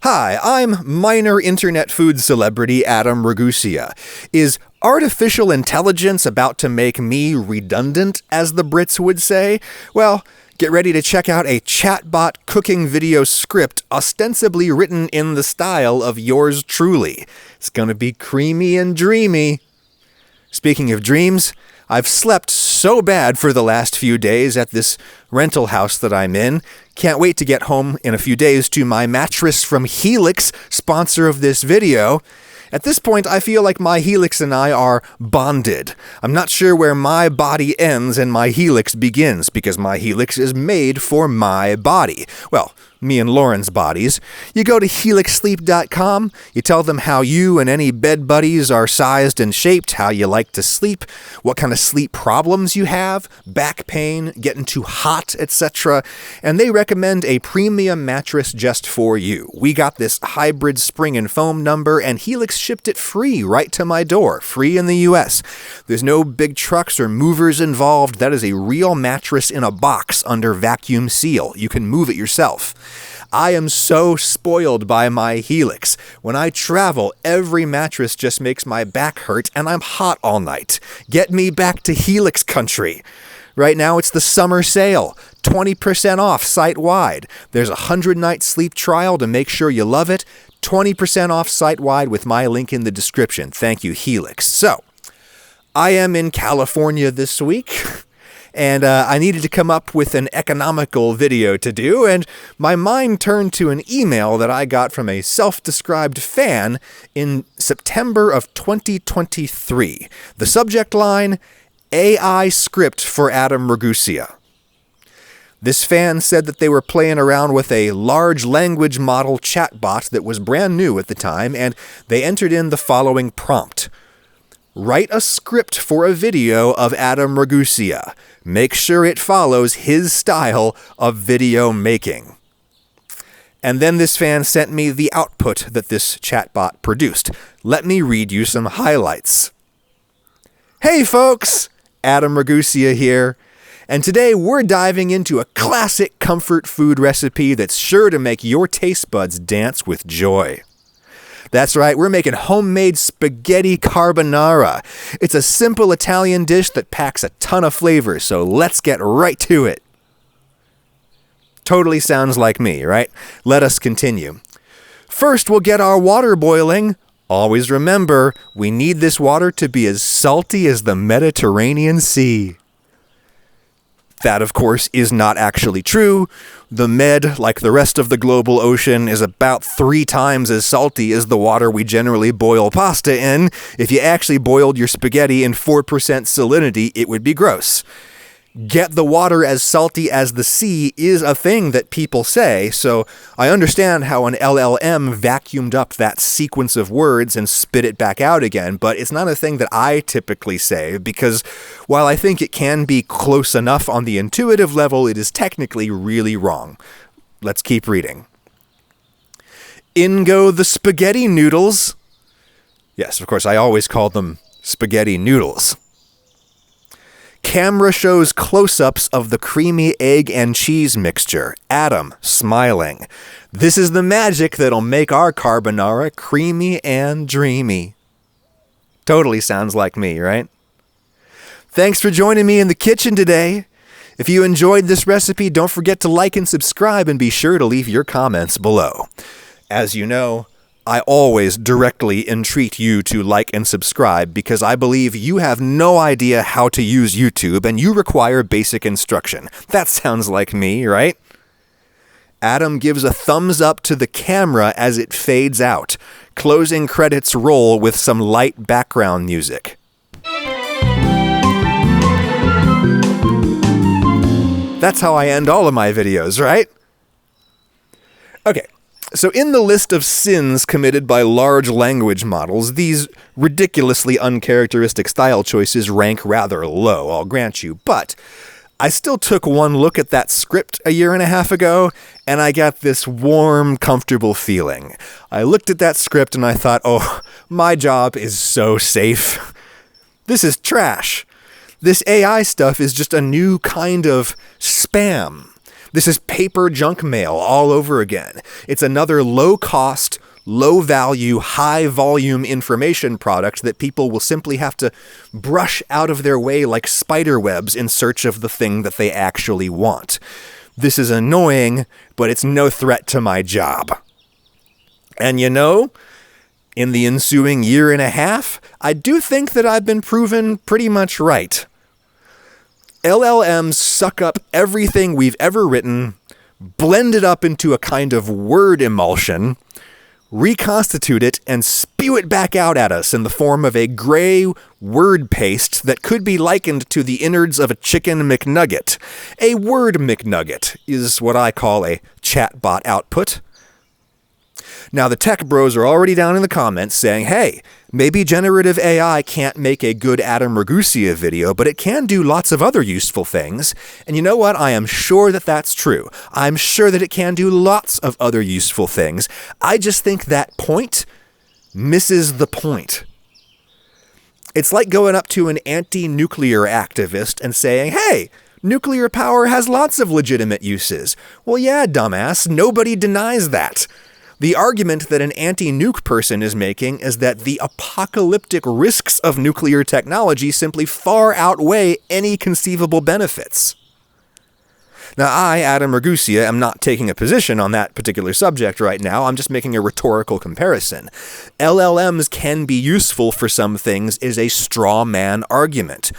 Hi, I'm minor internet food celebrity Adam Ragusa. Is artificial intelligence about to make me redundant, as the Brits would say? Well, get ready to check out a chatbot cooking video script ostensibly written in the style of yours truly. It's gonna be creamy and dreamy. Speaking of dreams, I've slept so bad for the last few days at this rental house that I'm in. Can't wait to get home in a few days to my mattress from Helix, sponsor of this video. At this point, I feel like my Helix and I are bonded. I'm not sure where my body ends and my Helix begins, because my Helix is made for my body. Well, me and Lauren's bodies. You go to helixsleep.com, you tell them how you and any bed buddies are sized and shaped, how you like to sleep, what kind of sleep problems you have, back pain, getting too hot, etc. And they recommend a premium mattress just for you. We got this hybrid spring and foam number, and Helix shipped it free right to my door, free in the US. There's no big trucks or movers involved. That is a real mattress in a box under vacuum seal. You can move it yourself. I am so spoiled by my Helix. When I travel, every mattress just makes my back hurt and I'm hot all night. Get me back to Helix country. Right now it's the summer sale. 20% off site-wide. There's a 100-night sleep trial to make sure you love it. 20% off site-wide with my link in the description. Thank you, Helix. So, I am in California this week. And I needed to come up with an economical video to do, and my mind turned to an email that I got from a self-described fan in September of 2023. The subject line, AI script for Adam Ragusa. This fan said that they were playing around with a large language model chatbot that was brand new at the time, and they entered in the following prompt. Write a script for a video of Adam Ragusa. Make sure it follows his style of video making. And then this fan sent me the output that this chatbot produced. Let me read you some highlights. Hey folks, Adam Ragusa here. And today we're diving into a classic comfort food recipe that's sure to make your taste buds dance with joy. That's right, we're making homemade spaghetti carbonara. It's a simple Italian dish that packs a ton of flavor, so let's get right to it. Totally sounds like me, right? Let us continue. First, we'll get our water boiling. Always remember, we need this water to be as salty as the Mediterranean Sea. That, of course, is not actually true. The Med, like the rest of the global ocean, is about 3 times as salty as the water we generally boil pasta in. If you actually boiled your spaghetti in 4% salinity, it would be gross. Get the water as salty as the sea is a thing that people say, so I understand how an LLM vacuumed up that sequence of words and spit it back out again, but it's not a thing that I typically say, because while I think it can be close enough on the intuitive level, it is technically really wrong. Let's keep reading. In go the spaghetti noodles. Yes, of course, I always call them spaghetti noodles. Camera shows close-ups of the creamy egg and cheese mixture. Adam, smiling. This is the magic that'll make our carbonara creamy and dreamy. Totally sounds like me, right? Thanks for joining me in the kitchen today. If you enjoyed this recipe, don't forget to like and subscribe, and be sure to leave your comments below. As you know, I always directly entreat you to like and subscribe because I believe you have no idea how to use YouTube and you require basic instruction. That sounds like me, right? Adam gives a thumbs up to the camera as it fades out. Closing credits roll with some light background music. That's how I end all of my videos, right? Okay. So in the list of sins committed by large language models, these ridiculously uncharacteristic style choices rank rather low, I'll grant you. But I still took one look at that script a year and a half ago, and I got this warm, comfortable feeling. I looked at that script and I thought, oh, my job is so safe. This is trash. This AI stuff is just a new kind of spam. This is paper junk mail all over again. It's another low-cost, low-value, high-volume information product that people will simply have to brush out of their way like spider webs in search of the thing that they actually want. This is annoying, but it's no threat to my job. And you know, in the ensuing year and a half, I do think that I've been proven pretty much right. LLMs suck up everything we've ever written, blend it up into a kind of word emulsion, reconstitute it, and spew it back out at us in the form of a gray word paste that could be likened to the innards of a chicken McNugget. A word McNugget is what I call a chatbot output. Now, the tech bros are already down in the comments saying, hey, maybe generative AI can't make a good Adam Ragusea video, but it can do lots of other useful things. And you know what? I am sure that that's true. I'm sure that it can do lots of other useful things. I just think that point misses the point. It's like going up to an anti-nuclear activist and saying, hey, nuclear power has lots of legitimate uses. Well, yeah, dumbass, nobody denies that. The argument that an anti-nuke person is making is that the apocalyptic risks of nuclear technology simply far outweigh any conceivable benefits. Now, I, Adam Ragusea, am not taking a position on that particular subject right now. I'm just making a rhetorical comparison. LLMs can be useful for some things is a straw man argument.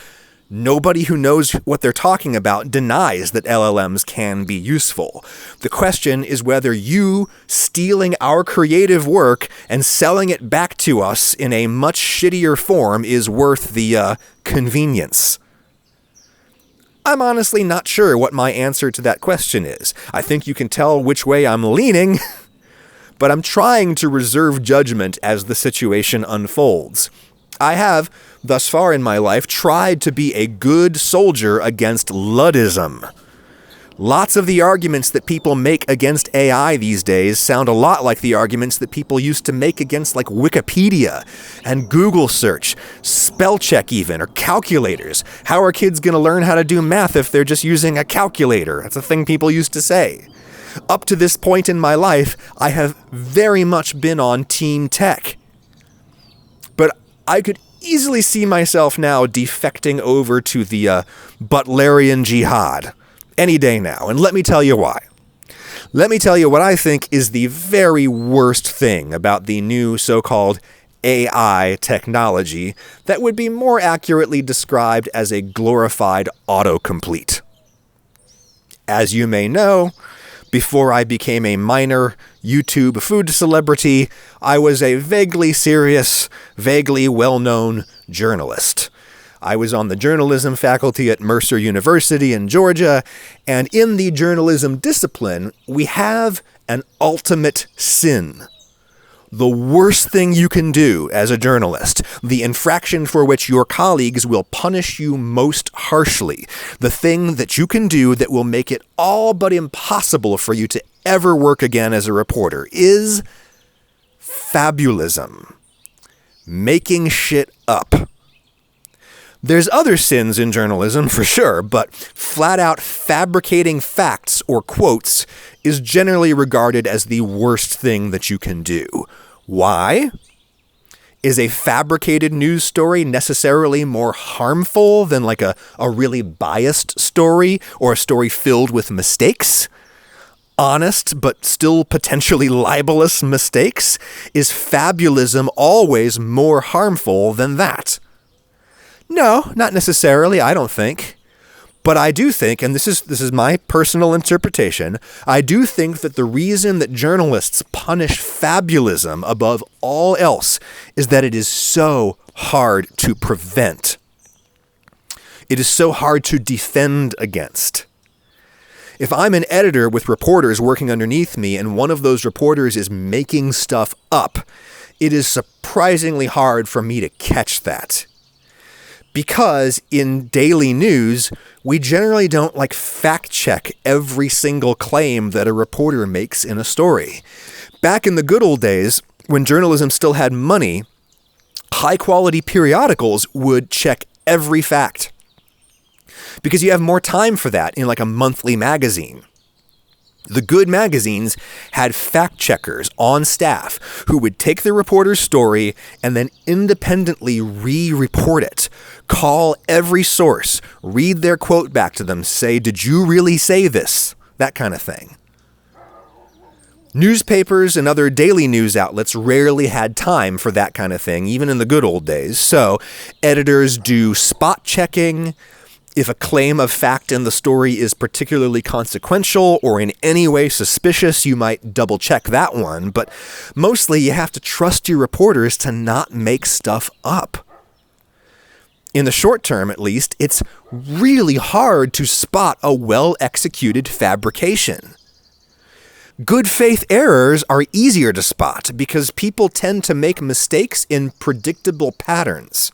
Nobody who knows what they're talking about denies that LLMs can be useful. The question is whether you stealing our creative work and selling it back to us in a much shittier form is worth the convenience. I'm honestly not sure what my answer to that question is. I think you can tell which way I'm leaning, but I'm trying to reserve judgment as the situation unfolds. I have, thus far in my life, tried to be a good soldier against Luddism. Lots of the arguments that people make against AI these days sound a lot like the arguments that people used to make against like Wikipedia and Google search, spell check even, or calculators. How are kids going to learn how to do math if they're just using a calculator? That's a thing people used to say. Up to this point in my life, I have very much been on Team Tech. But I could easily see myself now defecting over to the Butlerian Jihad any day now, and let me tell you why. Let me tell you what I think is the very worst thing about the new so-called AI technology that would be more accurately described as a glorified autocomplete. As you may know, before I became a minor YouTube food celebrity, I was a vaguely serious, vaguely well-known journalist. I was on the journalism faculty at Mercer University in Georgia, and in the journalism discipline, we have an ultimate sin. The worst thing you can do as a journalist, the infraction for which your colleagues will punish you most harshly, the thing that you can do that will make it all but impossible for you to ever work again as a reporter, is fabulism. Making shit up. There's other sins in journalism, for sure, but flat-out fabricating facts or quotes is generally regarded as the worst thing that you can do. Why? Is a fabricated news story necessarily more harmful than like a really biased story or a story filled with mistakes? Honest but still potentially libelous mistakes? Is fabulism always more harmful than that? No, not necessarily, I don't think. But I do think, and this is my personal interpretation, I do think that the reason that journalists punish fabulism above all else is that it is so hard to prevent. It is so hard to defend against. If I'm an editor with reporters working underneath me and one of those reporters is making stuff up, it is surprisingly hard for me to catch that. Because in daily news, we generally don't fact check every single claim that a reporter makes in a story. Back in the good old days, when journalism still had money, high-quality periodicals would check every fact. Because you have more time for that in a monthly magazine. The good magazines had fact-checkers on staff who would take the reporter's story and then independently re-report it. Call every source, read their quote back to them, say, "Did you really say this?" That kind of thing. Newspapers and other daily news outlets rarely had time for that kind of thing, even in the good old days. So editors do spot checking. If a claim of fact in the story is particularly consequential or in any way suspicious, you might double check that one. But mostly you have to trust your reporters to not make stuff up. In the short term, at least, it's really hard to spot a well-executed fabrication. Good faith errors are easier to spot because people tend to make mistakes in predictable patterns.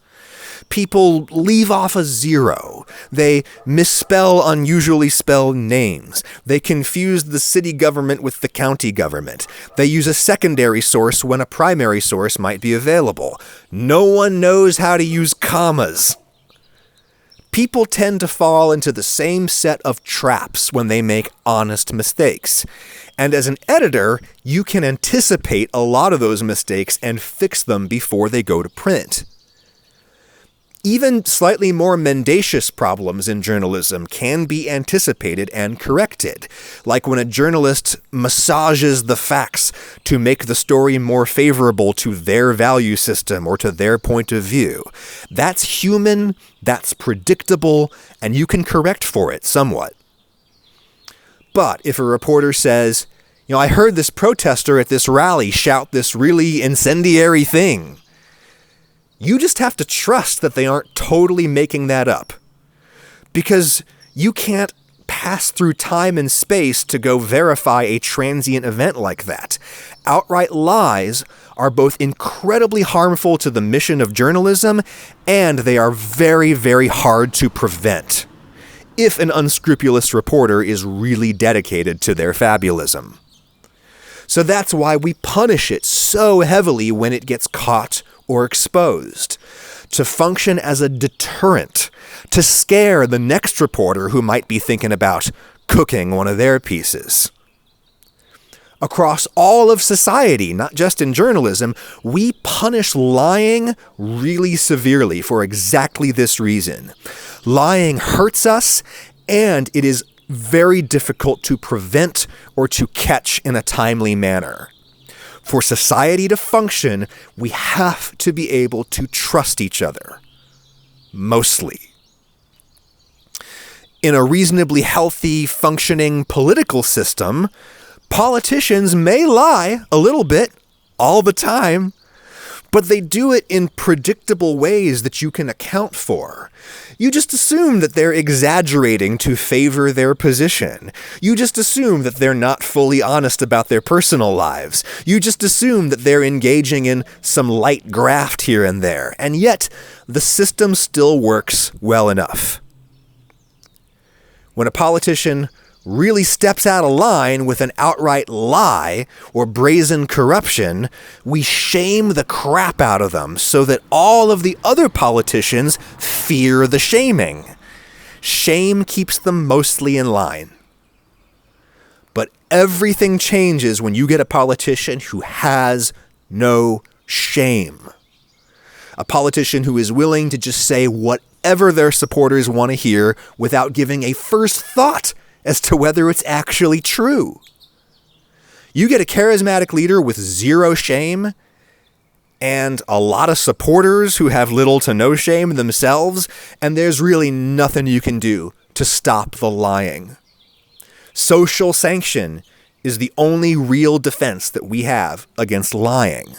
People leave off a zero. They misspell unusually spelled names. They confuse the city government with the county government. They use a secondary source when a primary source might be available. No one knows how to use commas. People tend to fall into the same set of traps when they make honest mistakes. And as an editor, you can anticipate a lot of those mistakes and fix them before they go to print. Even slightly more mendacious problems in journalism can be anticipated and corrected, like when a journalist massages the facts to make the story more favorable to their value system or to their point of view. That's human, that's predictable, and you can correct for it somewhat. But if a reporter says, "I heard this protester at this rally shout this really incendiary thing," you just have to trust that they aren't totally making that up. Because you can't pass through time and space to go verify a transient event like that. Outright lies are both incredibly harmful to the mission of journalism, and they are very, very hard to prevent if an unscrupulous reporter is really dedicated to their fabulism. So that's why we punish it so heavily when it gets caught or exposed, to function as a deterrent, to scare the next reporter who might be thinking about cooking one of their pieces. Across all of society, not just in journalism, we punish lying really severely for exactly this reason. Lying hurts us, and it is very difficult to prevent or to catch in a timely manner. For society to function, we have to be able to trust each other. Mostly. In a reasonably healthy, functioning political system, politicians may lie a little bit all the time, but they do it in predictable ways that you can account for. You just assume that they're exaggerating to favor their position. You just assume that they're not fully honest about their personal lives. You just assume that they're engaging in some light graft here and there. And yet, the system still works well enough. When a politician really steps out of line with an outright lie or brazen corruption, we shame the crap out of them so that all of the other politicians fear the shaming. Shame keeps them mostly in line. But everything changes when you get a politician who has no shame. A politician who is willing to just say whatever their supporters want to hear without giving a first thought as to whether it's actually true. You get a charismatic leader with zero shame and a lot of supporters who have little to no shame themselves, and there's really nothing you can do to stop the lying. Social sanction is the only real defense that we have against lying.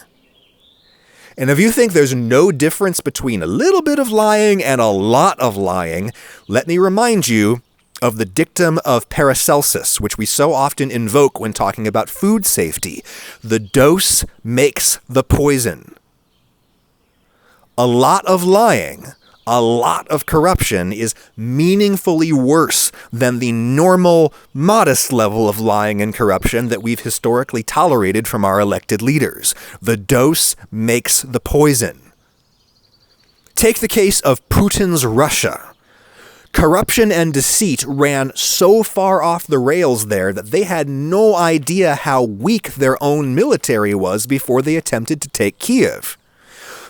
And if you think there's no difference between a little bit of lying and a lot of lying, let me remind you of the dictum of Paracelsus, which we so often invoke when talking about food safety. The dose makes the poison. A lot of lying, a lot of corruption is meaningfully worse than the normal, modest level of lying and corruption that we've historically tolerated from our elected leaders. The dose makes the poison. Take the case of Putin's Russia. Corruption and deceit ran so far off the rails there that they had no idea how weak their own military was before they attempted to take Kiev.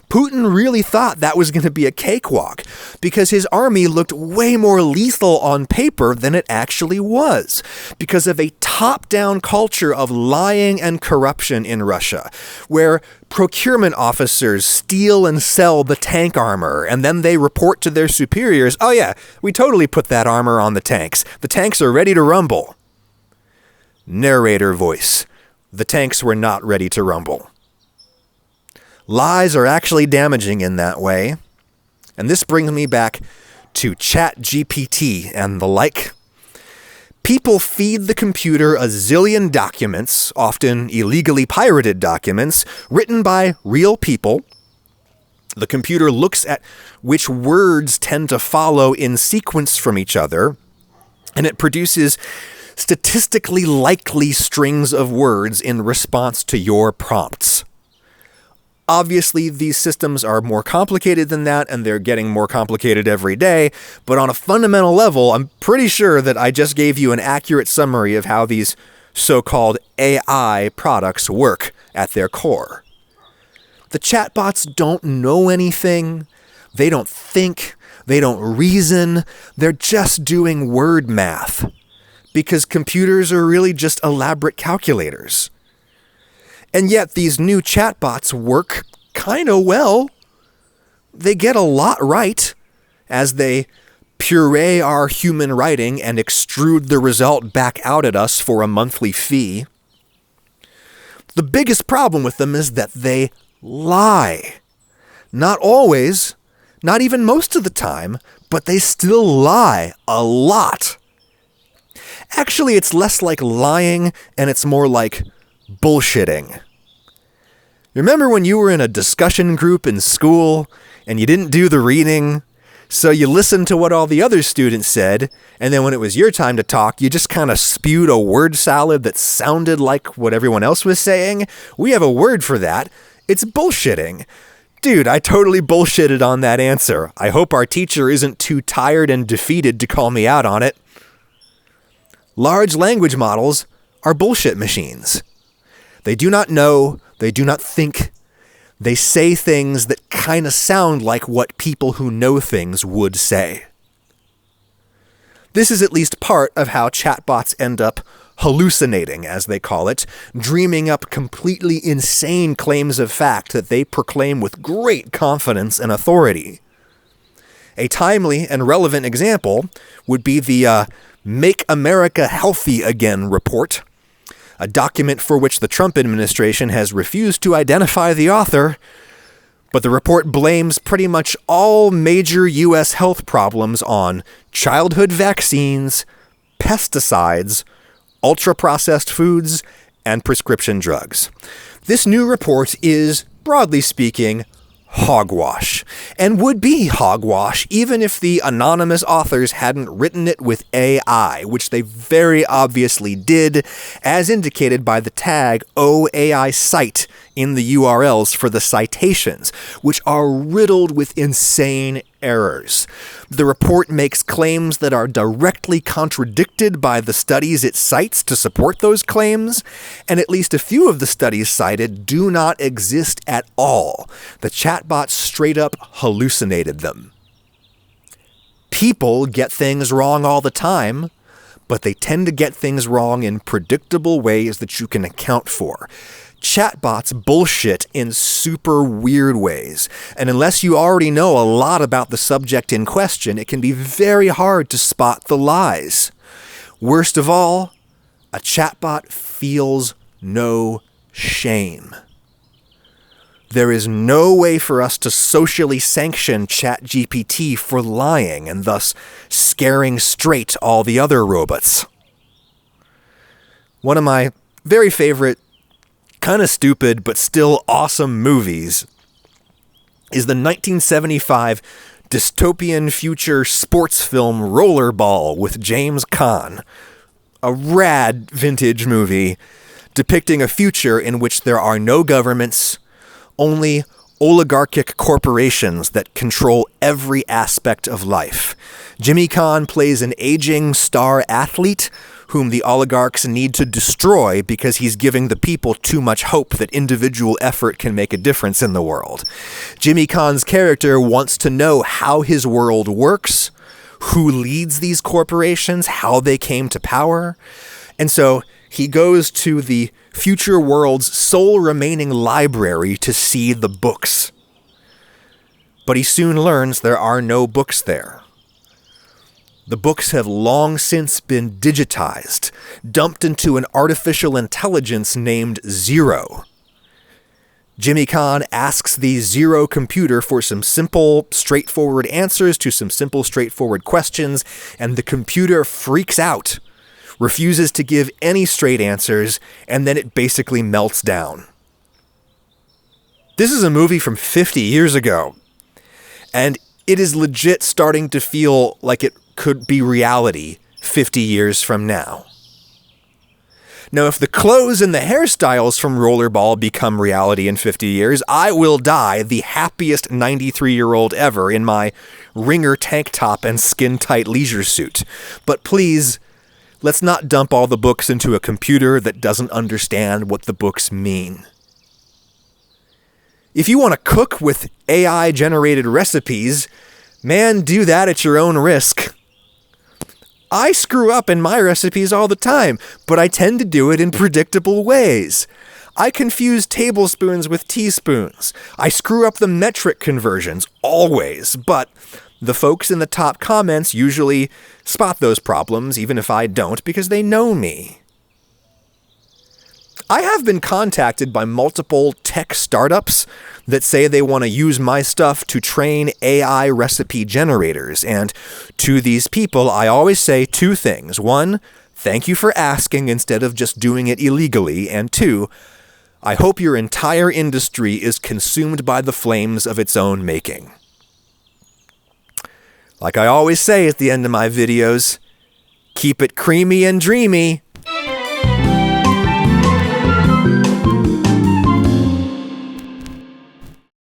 Putin really thought that was going to be a cakewalk because his army looked way more lethal on paper than it actually was because of a top-down culture of lying and corruption in Russia, where procurement officers steal and sell the tank armor and then they report to their superiors, "Oh yeah, we totally put that armor on the tanks. The tanks are ready to rumble." Narrator voice. The tanks were not ready to rumble. Lies are actually damaging in that way. And this brings me back to ChatGPT and the like. People feed the computer a zillion documents, often illegally pirated documents, written by real people. The computer looks at which words tend to follow in sequence from each other, and it produces statistically likely strings of words in response to your prompts. Obviously, these systems are more complicated than that, and they're getting more complicated every day, but on a fundamental level, I'm pretty sure that I just gave you an accurate summary of how these so-called AI products work at their core. The chatbots don't know anything, they don't think, they don't reason, they're just doing word math, because computers are really just elaborate calculators. And yet these new chatbots work kind of well. They get a lot right as they puree our human writing and extrude the result back out at us for a monthly fee. The biggest problem with them is that they lie. Not always, not even most of the time, but they still lie a lot. Actually, it's less like lying and it's more like bullshitting. Remember when you were in a discussion group in school and you didn't do the reading, so you listened to what all the other students said, and then when it was your time to talk, you just kind of spewed a word salad that sounded like what everyone else was saying? We have a word for that. It's bullshitting. Dude, I totally bullshitted on that answer. I hope our teacher isn't too tired and defeated to call me out on it. Large language models are bullshit machines. They do not know, they do not think, they say things that kind of sound like what people who know things would say. This is at least part of how chatbots end up hallucinating, as they call it, dreaming up completely insane claims of fact that they proclaim with great confidence and authority. A timely and relevant example would be the Make America Healthy Again report, a document for which the Trump administration has refused to identify the author, but the report blames pretty much all major U.S. health problems on childhood vaccines, pesticides, ultra-processed foods, and prescription drugs. This new report is, broadly speaking, hogwash, and would be hogwash even if the anonymous authors hadn't written it with AI, which they very obviously did, as indicated by the tag OAI cite in the URLs for the citations, which are riddled with insane errors. The report makes claims that are directly contradicted by the studies it cites to support those claims, and at least a few of the studies cited do not exist at all. The chatbot straight up hallucinated them. People get things wrong all the time, but they tend to get things wrong in predictable ways that you can account for. Chatbots bullshit in super weird ways, and unless you already know a lot about the subject in question, it can be very hard to spot the lies. Worst of all, a chatbot feels no shame. There is no way for us to socially sanction ChatGPT for lying and thus scaring straight all the other robots. One of my very favorite kind of stupid but still awesome movies is the 1975 dystopian future sports film Rollerball with James Caan. A rad vintage movie depicting a future in which there are no governments, only oligarchic corporations that control every aspect of life. Jimmy Kahn plays an aging star athlete whom the oligarchs need to destroy because he's giving the people too much hope that individual effort can make a difference in the world. Jimmy Kahn's character wants to know how his world works, who leads these corporations, how they came to power, and so he goes to the future world's sole remaining library to see the books. But he soon learns there are no books there. The books have long since been digitized, dumped into an artificial intelligence named Zero. Jimmy Kahn asks the Zero computer for some simple, straightforward answers to some simple, straightforward questions, and the computer freaks out, refuses to give any straight answers, and then it basically melts down. This is a movie from 50 years ago, and it is legit starting to feel like it could be reality 50 years from now. Now, if the clothes and the hairstyles from Rollerball become reality in 50 years, I will die the happiest 93-year-old ever in my ringer tank top and skin-tight leisure suit. But please, let's not dump all the books into a computer that doesn't understand what the books mean. If you want to cook with AI-generated recipes, man, do that at your own risk. I screw up in my recipes all the time, but I tend to do it in predictable ways. I confuse tablespoons with teaspoons. I screw up the metric conversions, always, but the folks in the top comments usually spot those problems, even if I don't, because they know me. I have been contacted by multiple tech startups that say they want to use my stuff to train AI recipe generators, and to these people I always say two things. One, thank you for asking instead of just doing it illegally, and two, I hope your entire industry is consumed by the flames of its own making. Like I always say at the end of my videos, keep it creamy and dreamy.